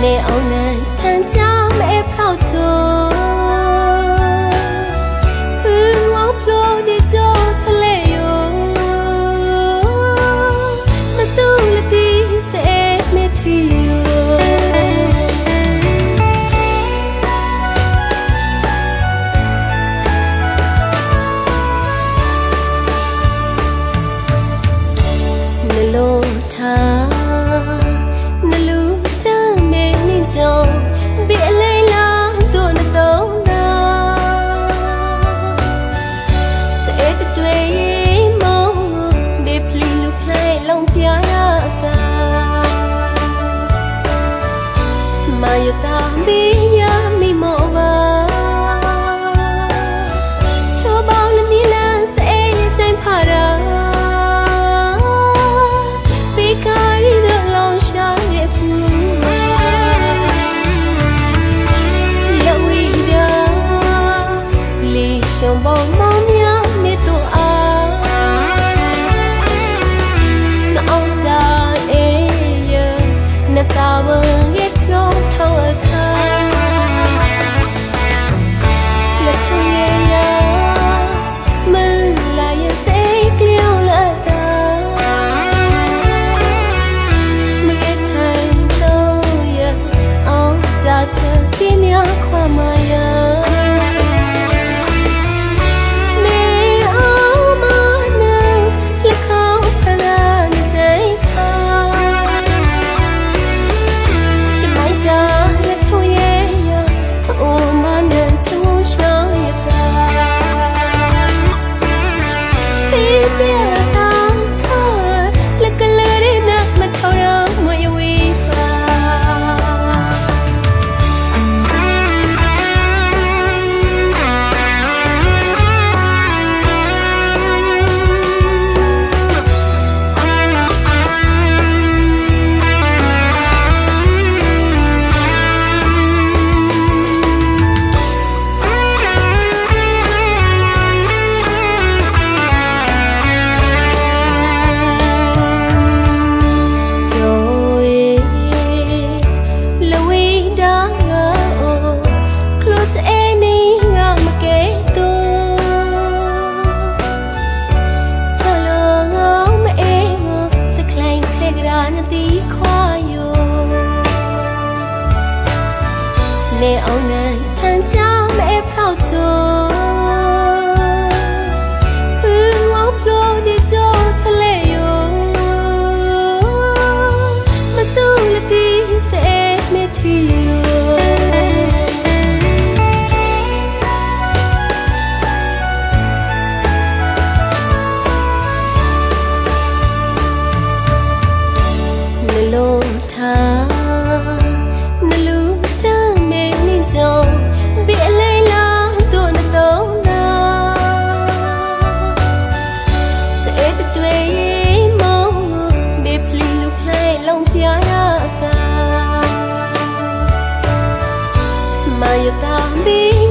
နေအောင်နဲ့ထန်ချမဲဖောက်ချိုဘူးဝဖလိုဒီကြောဆလေယောမတူလတီစေမတီယောနှလုံးထားမာယတာမီယာမီမောဘာချိုးပေါင်းလနီလန်စေရချိန်ဖာရာဘေကာရီရလောင်ရှာရဲ့ဖူလောဝီဒာလီရှုံပေါင်းမောင်များနေတော့အားနောင်စားအေးရနတာဝရဲ့ထောက်အခါလက်ထရရမလာရဲ့စိတ်ကလေးလာတာမကထိုင်တော့ရအောင်ကြတဲ့ပြင်းများခွာမရနေအောင်နဲ့ထန်ချမဲဖောက်ချိုဘူးဝဖလိုဒီကြောဆလေယောမတူလတီစေမတီယောနှလုံးထားမာယတာမီ